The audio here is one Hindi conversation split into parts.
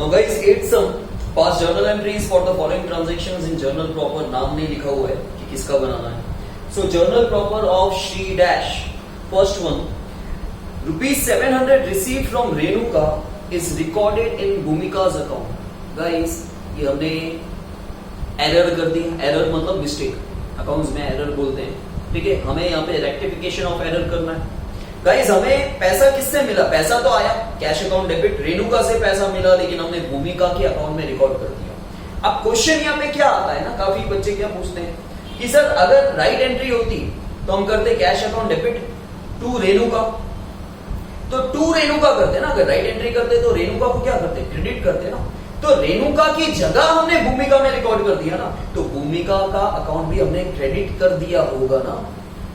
Now guys, 8 sum pass journal entries for the following transactions in journal proper. नाम नहीं लिखा हुआ है कि किसका बनाना है. So journal proper of Shri Dash. First one, ₹700 received from Renuka is recorded in Bhumika's account. Guys, ये हमने एरर कर दी. एरर मतलब मिस्टेक. अकाउंट्स में एरर बोलते हैं. ठीक है, हमें यहाँ पे रेक्टिफिकेशन ऑफ एरर करना है. गाइस, हमें पैसा किससे मिला? पैसा तो आया कैश अकाउंट डेबिट, रेणुका से पैसा मिला, लेकिन हमने भूमिका के अकाउंट में रिकॉर्ड कर दिया. अब क्वेश्चन यहाँ पे क्या आता है ना, काफी बच्चे क्या पूछते हैं कि सर अगर राइट एंट्री होती तो हम करते cash account debit to Renuka, तो टू रेणुका करते ना. अगर राइट एंट्री करते तो रेणुका को क्या करते? क्रेडिट करते ना. तो रेणुका की जगह हमने भूमिका में रिकॉर्ड कर दिया ना, तो भूमिका का अकाउंट भी हमने क्रेडिट कर दिया होगा ना.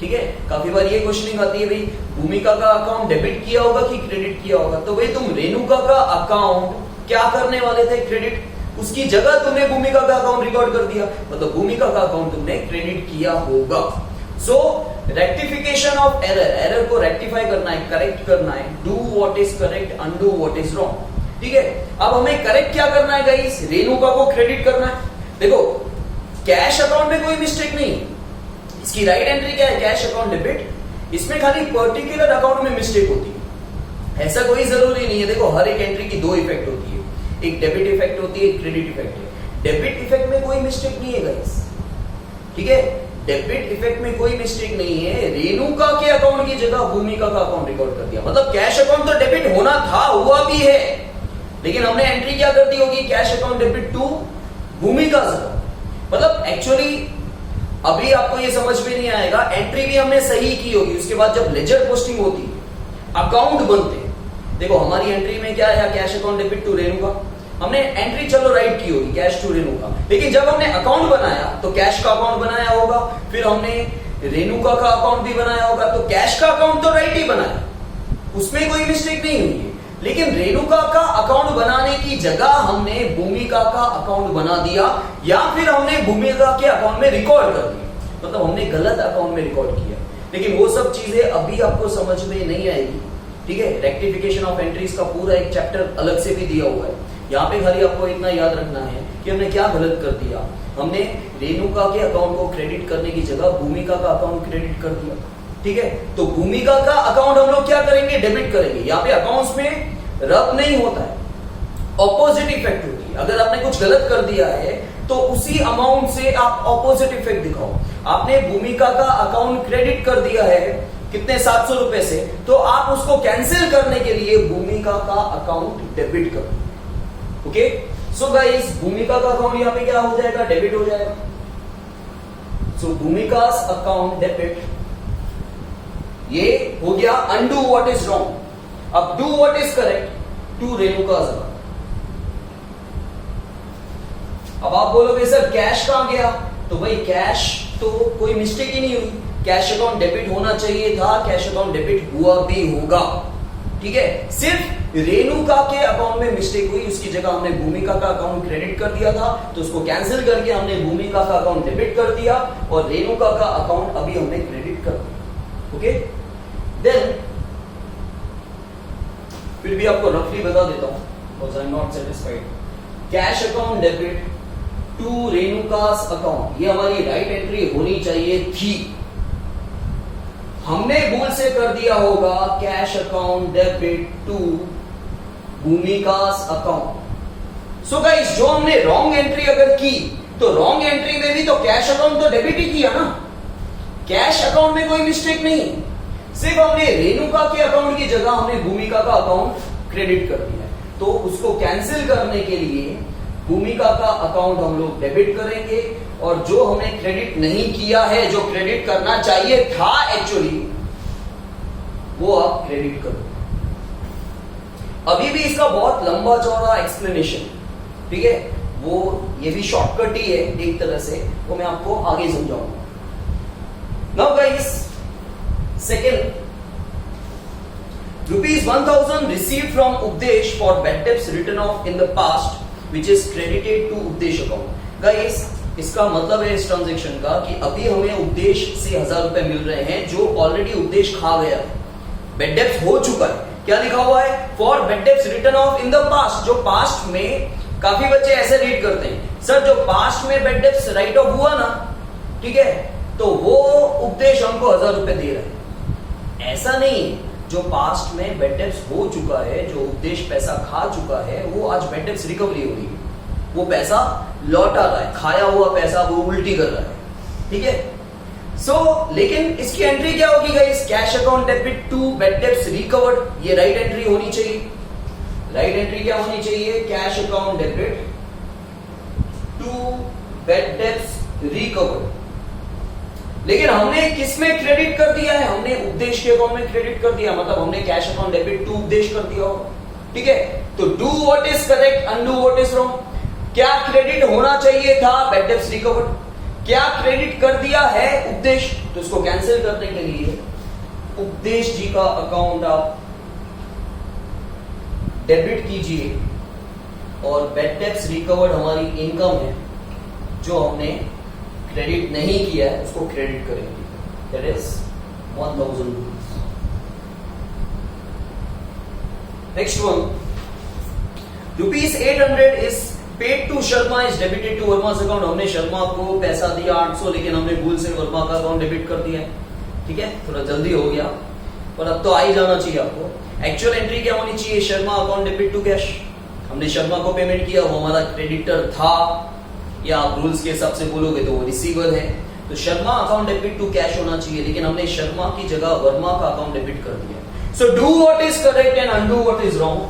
ठीक है, काफी बार ये क्वेश्चनिंग आती है, भाई भूमिका का अकाउंट डेबिट किया होगा कि क्रेडिट किया होगा. तो भाई तुम रेणुका का अकाउंट क्या करने वाले थे? क्रेडिट. उसकी जगह तुमने भूमिका का अकाउंट रिकॉर्ड कर दिया, मतलब भूमिका का अकाउंट तुमने क्रेडिट किया होगा. सो रेक्टिफिकेशन ऑफ एरर, एरर को रेक्टिफाई करना है, करेक्ट करना है. Do what is correct, undo what is wrong. ठीक है, अब हमें करेक्ट क्या करना है गाइस? रेणुका को क्रेडिट करना है. देखो, कैश अकाउंट में कोई मिस्टेक नहीं. इसकी राइट एंट्री क्या है? Cash account debit. इसमें खाली पर्टिकुलर अकाउंट में मिस्टेक होती है, ऐसा कोई जरूरी नहीं है. देखो, हर एक एंट्री की दो इफेक्ट होती है, एक डेबिट इफेक्ट होती है, एक क्रेडिट इफेक्ट है. डेबिट इफेक्ट में कोई मिस्टेक नहीं है गाइस. ठीक है, डेबिट इफेक्ट में कोई मिस्टेक नहीं है. रेणुका के अकाउंट की जगह भूमिका का अकाउंट रिकॉर्ड कर दिया, मतलब कैश अकाउंट तो डेबिट होना था, हुआ भी है, लेकिन हमने एंट्री क्या कर दी होगी? कैश अकाउंट डेबिट टू भूमिका अकाउंट. मतलब एक्चुअली अभी आपको ये समझ में नहीं आएगा, एंट्री भी हमने सही की होगी. उसके बाद जब लेजर पोस्टिंग होती है, अकाउंट बनते हैं. देखो, हमारी एंट्री में क्या है? Cash account debit to Renuka. हमने एंट्री चलो राइट की होगी, कैश टू रेणुका, लेकिन जब हमने अकाउंट बनाया तो कैश का अकाउंट बनाया होगा, फिर हमने रेणुका का अकाउंट भी बनाया होगा, तो कैश का अकाउंट तो राइट ही बनाया, उसमें कोई मिस्टेक नहीं हुई है. लेकिन रेणुका का अकाउंट बनाने की जगह हमने भूमिका का अकाउंट बना दिया, या फिर हमने भूमिका के अकाउंट में रिकॉर्ड कर दिया, मतलब हमने गलत अकाउंट में रिकॉर्ड किया. लेकिन वो सब चीजें अभी आपको समझ में नहीं आएगी. ठीक है, रेक्टिफिकेशन ऑफ एंट्रीज का पूरा एक चैप्टर अलग से भी दिया हुआ है. यहाँ पे खाली आपको इतना याद रखना है कि हमने क्या गलत कर दिया. हमने रेणुका के अकाउंट को क्रेडिट करने की जगह भूमिका का अकाउंट क्रेडिट कर दिया. ठीक है, तो भूमिका का अकाउंट हम लोग क्या करेंगे? डेबिट करेंगे. यहाँ पे अकाउंट्स में रब नहीं होता है, ऑपोजिट इफेक्ट होती है. अगर आपने कुछ गलत कर दिया है तो उसी अमाउंट से आप ऑपोजिट इफेक्ट दिखाओ. आपने भूमिका का अकाउंट क्रेडिट कर दिया है कितने? 700 रुपए से, तो आप उसको कैंसिल करने के लिए भूमिका का अकाउंट डेबिट करो. ओके, सो गाइस, भूमिका का अकाउंट यहाँ पे क्या हो जाएगा? डेबिट हो जाएगा. सो भूमिकास अकाउंट डेबिट, ये हो गया अनडू व्हाट इज रॉन्ग. अब do what is correct to Renuka's account. अब आप बोलोगे सर कैश कहां गया? तो भाई कैश तो कोई मिस्टेक ही नहीं हुई, कैश अकाउंट डेबिट होना चाहिए था, कैश अकाउंट डेबिट हुआ भी होगा. ठीक है, सिर्फ रेणुका के अकाउंट में मिस्टेक हुई, उसकी जगह हमने भूमिका का अकाउंट क्रेडिट कर दिया था, तो उसको कैंसिल करके हमने भूमिका का अकाउंट डेबिट कर दिया, और रेणुका का अकाउंट अभी हमने क्रेडिट कर दिया. ओके, देन फिर भी आपको रफली बता देता हूं, because I am not satisfied. Cash account debit to Renuka's account, ये हमारी राइट एंट्री होनी चाहिए थी. हमने भूल से कर दिया होगा कैश अकाउंट डेबिट टू भूमिकास अकाउंट. सो गाइस, जो हमने रॉन्ग एंट्री अगर की, तो रॉन्ग एंट्री में भी तो कैश अकाउंट तो डेबिट ही किया ना. कैश अकाउंट में कोई मिस्टेक नहीं, सिर्फ हमने रेणुका के अकाउंट की जगह हमने भूमिका का अकाउंट क्रेडिट कर दिया. तो उसको कैंसिल करने के लिए भूमिका का अकाउंट हम लोग डेबिट करेंगे, और जो हमने क्रेडिट नहीं किया है, जो क्रेडिट करना चाहिए था एक्चुअली, वो आप क्रेडिट करो. अभी भी इसका बहुत लंबा चौड़ा एक्सप्लेनेशन, ठीक है, वो ये भी शॉर्टकट ही है एक तरह से, वो मैं आपको आगे समझाऊंगा. Now guys, second, ₹1000 received from Updesh for bad debts written off in the past, which is credited to Updesh account. Guys, इसका मतलब है इस ट्रांजेक्शन का कि अभी हमें उपदेश से 1000 रुपए मिल रहे हैं, जो ऑलरेडी उपदेश खा गया. बैड डेब्ट हो चुका है, क्या लिखा हुआ है? For bad debts return of in the past. जो पास्ट में, काफी बच्चे ऐसे रीड करते हैं, सर जो पास्ट में बैड डेब्ट्स राइट ऑफ हुआ ना, ठीक है, तो वो उपदेश हमको 1000 रुपए दे रहा है। ऐसा नहीं है, जो पास्ट में बैड डेब्ट्स हो चुका है, जो उपदेश पैसा खा चुका है, वो आज बैड डेब्ट्स रिकवरी हो रही है, वो पैसा लौटा रहा है, खाया हुआ पैसा वो उल्टी कर रहा है, ठीक है। लेकिन इसकी एंट्री क्या होगी guys? Cash account debit to bad debts recovered, ये राइट एंट्री होनी चाहिए। राइट एंट्री क्या होनी चाहिए? Cash account debit to bad debts recovered. लेकिन हमने किस में क्रेडिट कर दिया है? हमने उपदेश के अकाउंट में क्रेडिट कर दिया, मतलब हमने कैश अकाउंट डेबिट टू उपदेश कर दिया होगा, ठीक है। तो do what is correct, undo what is wrong. क्या क्रेडिट होना चाहिए था? Bad debts recovered. क्या क्रेडिट कर दिया है? उपदेश। तो इसको कैंसिल करने के लिए उपदेश जी का अकाउंट आप डेबिट कीजिए, और बैड डेब्ट्स रिकवर्ड हमारी इनकम है, जो हमने क्रेडिट नहीं किया है उसको क्रेडिट करेंगे, that is 1000 rupees. Next one, ₹800 is paid to Sharma is debited to Verma's account. हमने शर्मा को पैसा दिया 800, लेकिन हमने भूल से वर्मा का अकाउंट डेबिट कर दिया है, ठीक है। थोड़ा जल्दी हो गया, पर अब तो आ ही जाना चाहिए आपको। एक्चुअल एंट्री क्या होनी चाहिए? Sharma account debit to cash. हमने शर्मा को पेमेंट किया, वो हमारा क्रेडिटर था, या आप रूल्स के हिसाब से बोलोगे तो वो रिसीवर है। तो Sharma account debit to cash होना चाहिए, लेकिन हमने शर्मा की जगह वर्मा का अकाउंट डेबिट कर दिया। So do what is correct and undo what is wrong.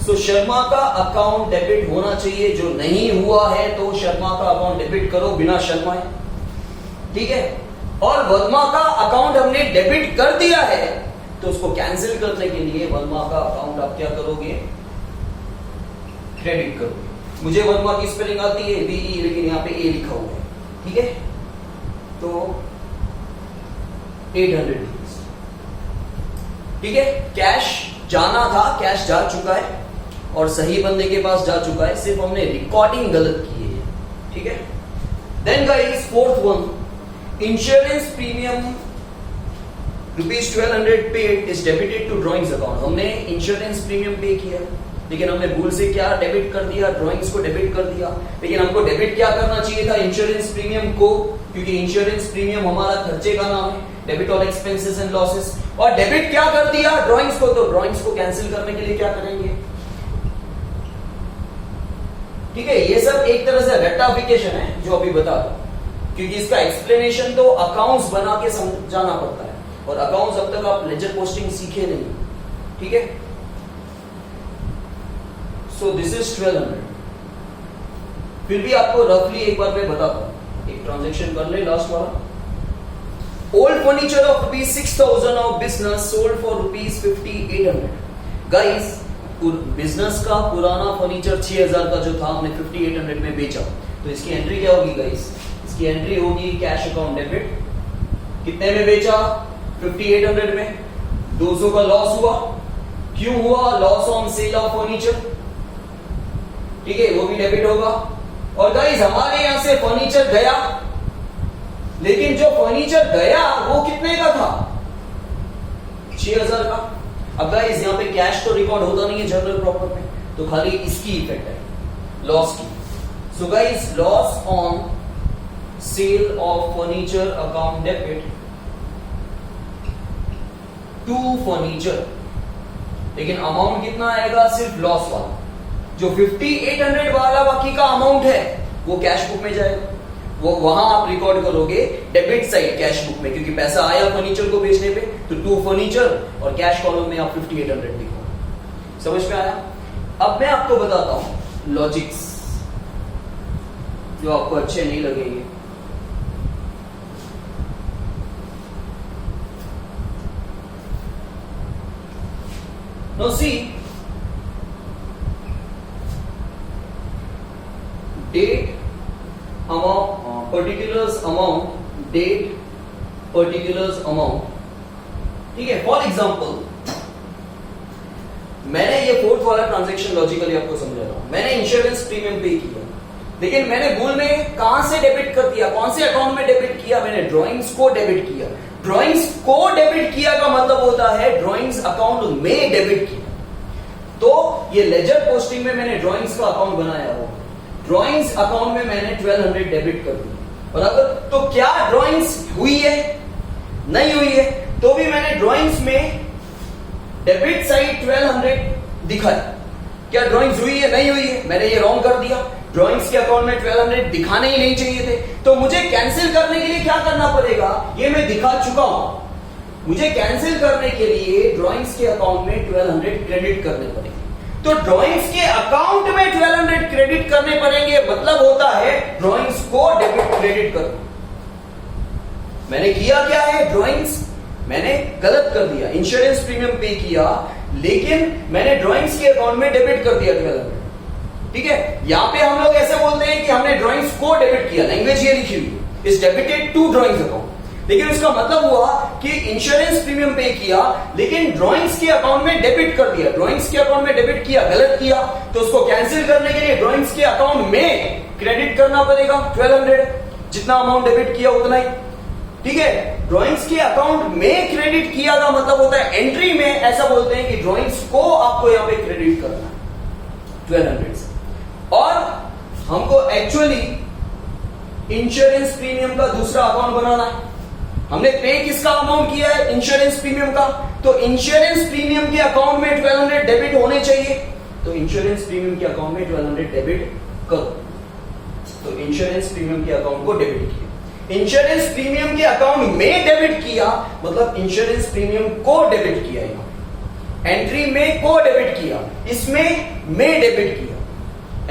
So Sharma का अकाउंट डेबिट होना चाहिए, जो नहीं हुआ है तो शर्मा का अकाउंट डेबिट करो बिना शर्माए, ठीक है। और वर्मा का अकाउंट हमने डेबिट कर दिया है, तो उसको कैंसिल करने के लिए वर्मा का अकाउंट आप क्या करोगे? क्रेडिट करोगे। मुझे वर्मा की स्पेलिंग आती है बीई, लेकिन यहाँ पे ए लिखा हुआ है, ठीक है। तो 800, ठीक है। कैश जाना था, कैश जा चुका है और सही बंदे के पास जा चुका है, सिर्फ हमने रिकॉर्डिंग गलत की है, ठीक है। Then guys, fourth one, insurance premium ₹1200 paid is debited to drawings account. हमने इंश्योरेंस प्रीमियम पे किया, लेकिन हमने भूल से क्या डेबिट कर दिया? ड्रॉइंग्स को डेबिट कर दिया। लेकिन हमको डेबिट क्या करना चाहिए था? इंश्योरेंस प्रीमियम को, क्योंकि इंश्योरेंस प्रीमियम हमारा खर्चे का नाम है, debit all expenses and losses. और डेबिट क्या कर दिया? ड्रॉइंग्स को। तो ड्रॉइंग्स को कैंसिल करने के लिए क्या करेंगे? ठीक है, ये सब एक तरह से रेक्टिफिकेशन है जो अभी बता दो, क्योंकि इसका एक्सप्लेनेशन तो अकाउंट्स बना के समझाना पड़ता है, और अकाउंट्स अब तक आप लेजर पोस्टिंग सीखे नहीं, ठीक है। So this is 1200। फिर भी आपको रफली एक बार मैं बताता हूं, एक ट्रांजेक्शन कर ले लास्ट वाला। Old furniture of ₹6000 of business sold for ₹5800। Guys, business का पुराना फर्नीचर 6000 का जो था, हमने 5800 में बेचा। तो इसकी एंट्री क्या होगी गाइस? इसकी एंट्री होगी कैश अकाउंट डेबिट। कितने में बेचा? 5800 में। 200 का लॉस हुआ। क्यों हुआ? Loss on sale of furniture, ठीक है, वो भी डेबिट होगा। और गाइस, हमारे यहां से फर्नीचर गया, लेकिन जो फर्नीचर गया वो कितने का था? 6000 का। अब गाइस, यहां पे कैश तो रिकॉर्ड होता नहीं है जनरल प्रॉपर में, तो खाली इसकी इफेक्ट है, लॉस की। So guys, loss on sale of furniture account debit to furniture, लेकिन अमाउंट कितना आएगा? सिर्फ लॉस वाला। जो 5800 वाला बाकी का अमाउंट है वो कैश बुक में जाएगा, वो वहां आप रिकॉर्ड करोगे डेबिट साइड कैश बुक में, क्योंकि पैसा आया फर्नीचर को बेचने पे, तो टू फर्नीचर, और कैश कॉलम में आप 5800 लिखो। समझ में आया? अब मैं आपको बताता हूं लॉजिक्स जो आपको अच्छे नहीं लगेंगे। No see, date amount, particulars amount, date particulars amount, ठीक है। फॉर एग्जाम्पल, मैंने ये फोर्थ वाला ट्रांजैक्शन लॉजिकली आपको समझा रहा हूं। मैंने इंश्योरेंस प्रीमियम पे किया, लेकिन मैंने भूल में कहां से डेबिट कर दिया? कौन से अकाउंट में डेबिट किया? मैंने ड्रॉइंग्स को डेबिट किया। ड्रॉइंग्स को डेबिट किया का मतलब होता है ड्रॉइंग्स अकाउंट में डेबिट किया। ये लेजर पोस्टिंग में मैंने ड्राइंग्स का अकाउंट बनाया हो, ड्राइंग्स अकाउंट में मैंने 1200 डेबिट कर दी, बराबर। तो क्या ड्राइंग्स हुई है? नहीं हुई है, तो भी मैंने ड्राइंग्स में डेबिट साइड 1200 दिखाया। क्या ड्राइंग्स हुई है? नहीं हुई है, मैंने ये रॉन्ग कर दिया। ड्राइंग्स के अकाउंट में 1200 दिखाने ही नहीं चाहिए थे, तो मुझे कैंसिल करने के लिए क्या करना पड़ेगा? ये मैं दिखा चुका हूं। मुझे कैंसिल करने के लिए ड्राइंग्स के अकाउंट में 1200 क्रेडिट करने पड़ेंगे। तो ड्राइंग्स के अकाउंट में 1200 क्रेडिट करने पड़ेंगे, मतलब होता है ड्राइंग्स को डेबिट क्रेडिट करना। मैंने किया क्या है? ड्राइंग्स मैंने गलत कर दिया, इंश्योरेंस प्रीमियम पे किया, लेकिन मैंने ड्राइंग्स के अकाउंट में डेबिट कर दिया 1200। ठीक है, यहां पे हम लोग ऐसे बोलते हैं कि हमने ड्राइंग्स को डेबिट किया, लैंग्वेज ये लिखी हुई is debited to drawings account, लेकिन उसका मतलब हुआ कि इंश्योरेंस प्रीमियम पे किया, लेकिन ड्राइंग्स के अकाउंट में डेबिट कर दिया। ड्राइंग्स के अकाउंट में डेबिट किया, गलत किया, तो उसको कैंसिल करने के लिए ड्राइंग्स के अकाउंट में क्रेडिट करना पड़ेगा 1200, जितना अमाउंट डेबिट किया उतना ही। ठीक है, ड्राइंग्स के अकाउंट में क्रेडिट किया का मतलब होता है एंट्री में ऐसा बोलते हैं कि ड्राइंग्स को आपको यहां पे क्रेडिट करना है 1200 से, और हमको एक्चुअली इंश्योरेंस प्रीमियम का दूसरा अकाउंट बनाना है। हमने पे किसका अमाउंट किया है? इंश्योरेंस प्रीमियम का, तो इंश्योरेंस प्रीमियम के अकाउंट में 1200 डेबिट होने चाहिए, तो इंश्योरेंस प्रीमियम के अकाउंट में 1200 डेबिट करो। तो इंश्योरेंस प्रीमियम के अकाउंट को डेबिट किया, इंश्योरेंस प्रीमियम के अकाउंट में डेबिट किया, मतलब इंश्योरेंस प्रीमियम को डेबिट किया, यहां एंट्री में को डेबिट किया, इसमें में डेबिट किया,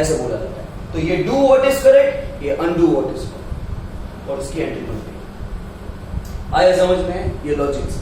ऐसे बोला जाता है। तो ये डू व्हाट इज करेक्ट, ये अनडू व्हाट इज करेक्ट, और उसकी एंट्री बन गई। आया समझ में ये लॉजिक्स।